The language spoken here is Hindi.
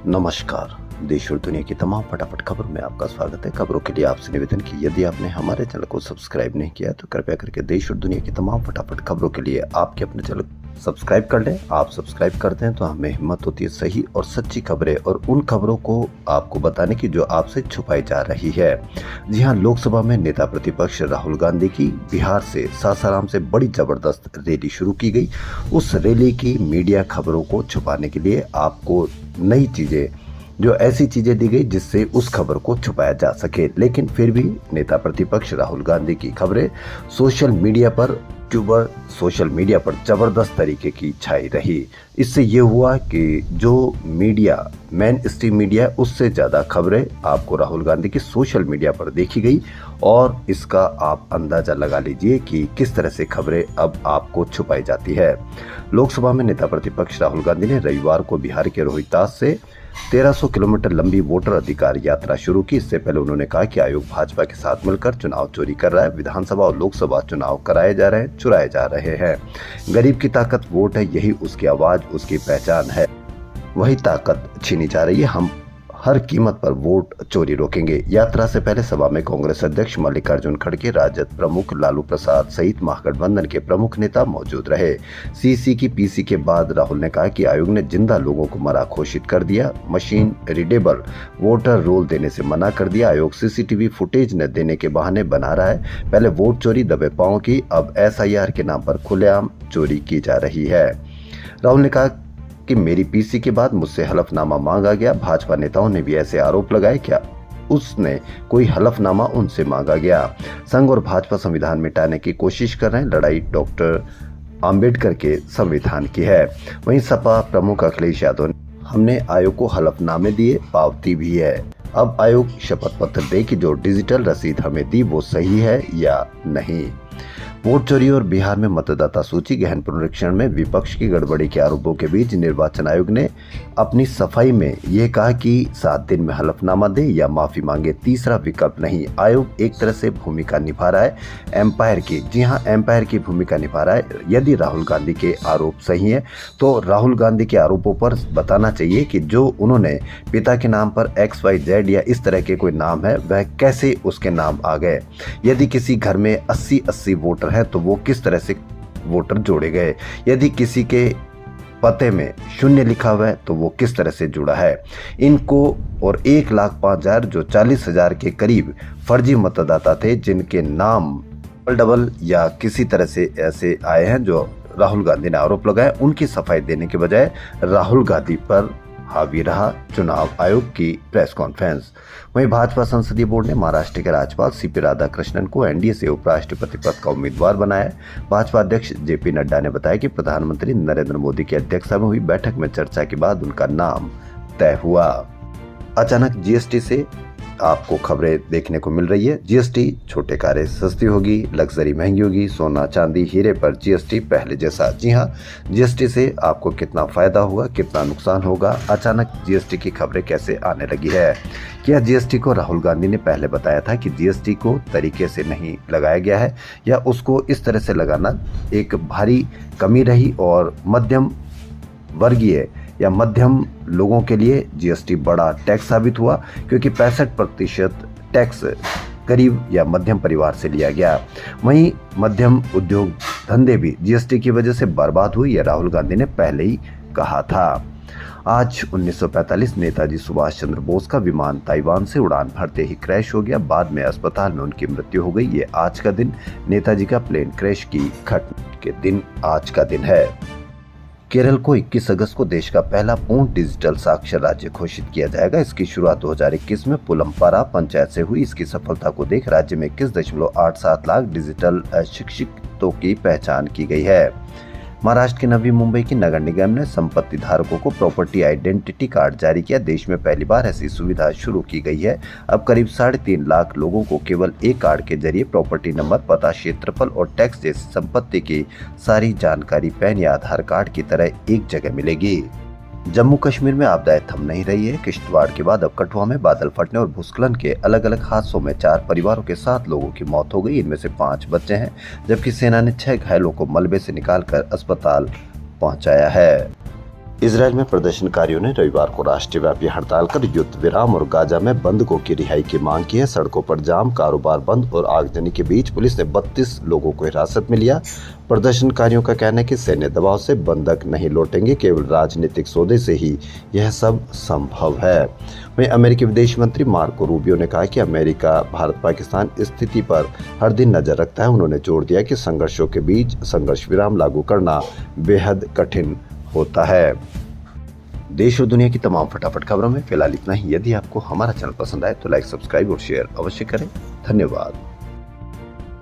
नमस्कार। देश और दुनिया की तमाम फटाफट खबरों में आपका स्वागत है। खबरों के लिए आपसे निवेदन की यदि आपने हमारे चैनल को सब्सक्राइब नहीं किया तो कृपया करके देश और दुनिया की तमाम फटाफट खबरों के लिए आपके अपने चैनल सब्सक्राइब कर लें। आप सब्सक्राइब करते हैं तो हमें हिम्मत होती है सही और सच्ची खबरें और उन खबरों को आपको बताने की जो आपसे छुपाई जा रही है। जी हाँ, लोकसभा में नेता प्रतिपक्ष राहुल गांधी की बिहार से सासाराम से बड़ी जबरदस्त रैली शुरू की गई। उस रैली की मीडिया खबरों को छुपाने के लिए आपको नई चीजें, जो ऐसी चीजें दी गई जिससे उस खबर को छुपाया जा सके, लेकिन फिर भी नेता प्रतिपक्ष राहुल गांधी की खबरें सोशल मीडिया पर जबरदस्त तरीके की छाई रही। इससे ये हुआ कि जो मीडिया, मेन स्ट्रीम मीडिया, उससे ज्यादा खबरें आपको राहुल गांधी की सोशल मीडिया पर देखी गई और इसका आप अंदाजा लगा लीजिए कि किस तरह से खबरें अब आपको छुपाई जाती है। लोकसभा में नेता प्रतिपक्ष राहुल गांधी ने रविवार को बिहार के रोहतास से 1300 किलोमीटर लंबी वोटर अधिकार यात्रा शुरू की। इससे पहले उन्होंने कहा कि आयोग भाजपा के साथ मिलकर चुनाव चोरी कर रहा है। विधानसभा और लोकसभा चुनाव कराए जा रहे हैं, चुराए जा रहे हैं। गरीब की ताकत वोट है, यही उसकी आवाज, उसकी पहचान है। वही ताकत छीनी जा रही है। हम हर कीमत पर वोट चोरी रोकेंगे। यात्रा से पहले सभा में कांग्रेस अध्यक्ष मल्लिकार्जुन खड़गे, राजद प्रमुख लालू प्रसाद सहित महागठबंधन के प्रमुख नेता मौजूद रहे। सीसी की पीसी के बाद राहुल ने कहा कि आयोग ने जिंदा लोगों को मरा घोषित कर दिया, मशीन रीडेबल वोटर रोल देने से मना कर दिया। आयोग सीसीटीवी फुटेज न देने के बहाने बना रहा है। पहले वोट चोरी दबे पांव की, अब एसआईआर के नाम पर खुलेआम चोरी की जा रही है। राहुल ने कहा कि मेरी पीसी के बाद मुझसे हलफनामा मांगा गया। भाजपा नेताओं ने भी ऐसे आरोप लगाए, क्या उसने कोई हलफनामा उनसे मांगा गया? संघ और भाजपा संविधान मिटाने की कोशिश कर रहे हैं। लड़ाई डॉक्टर अंबेडकर के संविधान की है। वहीं सपा प्रमुख अखिलेश यादव ने, हमने आयोग को हलफनामे दिए, पावती भी है। अब आयोग शपथ पत्र दे कि जो डिजिटल रसीद हमें दी वो सही है या नहीं। वोट चोरी और बिहार में मतदाता सूची गहन पुनरीक्षण में विपक्ष की गड़बड़ी के आरोपों के बीच निर्वाचन आयोग ने अपनी सफाई में यह कहा कि 7 दिन में हलफनामा दे या माफी मांगे, तीसरा विकल्प नहीं। आयोग एक तरह से भूमिका निभा रहा है एम्पायर की। जी हां, एम्पायर की भूमिका निभा रहा है। यदि राहुल गांधी के आरोप सही है तो राहुल गांधी के आरोपों पर बताना चाहिए कि जो उन्होंने पिता के नाम पर XYZ या इस तरह के कोई नाम है वह कैसे उसके नाम आ गए। यदि किसी घर में 80-80 वोटर है तो वो किस तरह से वोटर जोड़े गए। यदि किसी के पते में 0 लिखा हुआ है तो वो किस तरह से जुड़ा है। इनको और 1,05,000 जो 40,000 के करीब फर्जी मतदाता थे जिनके नाम डबल या किसी तरह से ऐसे आए हैं जो राहुल गांधी ने आरोप लगाए, उनकी सफाई देने के बजाय राहुल गांधी पर हावी रहा चुनाव आयोग की प्रेस कॉन्फ्रेंस। वहीं भाजपा संसदीय बोर्ड ने महाराष्ट्र के राज्यपाल CP राधाकृष्णन को एनडीए से उपराष्ट्रपति पद का उम्मीदवार बनाया है। भाजपा अध्यक्ष JP नड्डा ने बताया कि प्रधानमंत्री नरेंद्र मोदी की अध्यक्षता में हुई बैठक में चर्चा के बाद उनका नाम तय हुआ। अचानक जीएसटी से आपको खबरें देखने को मिल रही है। जीएसटी, छोटे कारें सस्ती होगी, लग्जरी महंगी होगी, सोना चांदी हीरे पर जीएसटी पहले जैसा। जी हां, जीएसटी से आपको कितना फायदा होगा, कितना नुकसान होगा, अचानक जीएसटी की खबरें कैसे आने लगी है। क्या जीएसटी को राहुल गांधी ने पहले बताया था कि जीएसटी को तरीके से नहीं लगाया गया है या उसको इस तरह से लगाना एक भारी कमी रही और मध्यम वर्गीय या मध्यम लोगों के लिए जीएसटी बड़ा टैक्स साबित हुआ, क्योंकि 65% टैक्स गरीब या मध्यम परिवार से लिया गया। वहीं मध्यम उद्योग धंधे भी जीएसटी की वजह से बर्बाद हुई, यह राहुल गांधी ने पहले ही कहा था। आज 1945 नेताजी सुभाष चंद्र बोस का विमान ताइवान से उड़ान भरते ही क्रैश हो गया। बाद में अस्पताल में उनकी मृत्यु हो गई। ये आज का दिन नेताजी का प्लेन क्रैश की घटना के दिन आज का दिन है। केरल को 21 अगस्त को देश का पहला पूर्ण डिजिटल साक्षर राज्य घोषित किया जाएगा। इसकी शुरुआत 2021 में पुलमपारा पंचायत से हुई। इसकी सफलता को देख राज्य में 21.87 लाख डिजिटल शिक्षितों की पहचान की गई है। महाराष्ट्र के नवी मुंबई की नगर निगम ने संपत्ति धारकों को प्रॉपर्टी आइडेंटिटी कार्ड जारी किया। देश में पहली बार ऐसी सुविधा शुरू की गई है। अब करीब 3.5 लाख लोगों को केवल एक कार्ड के जरिए प्रॉपर्टी नंबर, पता, क्षेत्रफल और टैक्स जैसी संपत्ति की सारी जानकारी पैन या आधार कार्ड की तरह एक जगह मिलेगी। जम्मू कश्मीर में आपदाएं थम नहीं रही है। किश्तवाड़ के बाद अब कठुआ में बादल फटने और भूस्खलन के अलग अलग हादसों में 4 परिवारों के 7 लोगों की मौत हो गई। इनमें से 5 बच्चे हैं, जबकि सेना ने 6 घायलों को मलबे से निकालकर अस्पताल पहुंचाया है। इजराइल में प्रदर्शनकारियों ने रविवार को राष्ट्रव्यापी हड़ताल कर युद्ध विराम और गाजा में बंधकों की रिहाई की मांग की है। सड़कों पर जाम, कारोबार बंद और आगजनी के बीच पुलिस ने 32 लोगों को हिरासत में लिया। प्रदर्शनकारियों का कहना है कि सैन्य दबाव से बंधक नहीं लौटेंगे, केवल राजनीतिक सौदे से ही यह सब संभव है। वहीं अमेरिकी विदेश मंत्री मार्को रूबियो ने कहा कि अमेरिका भारत पाकिस्तान स्थिति पर हर दिन नजर रखता है। उन्होंने जोर दिया कि संघर्षों के बीच संघर्ष विराम लागू करना बेहद कठिन होता है। देश और दुनिया की तमाम फटाफट खबरों में फिलहाल इतना ही। यदि आपको हमारा चैनल पसंद आए तो लाइक, सब्सक्राइब और शेयर अवश्य करें। धन्यवाद।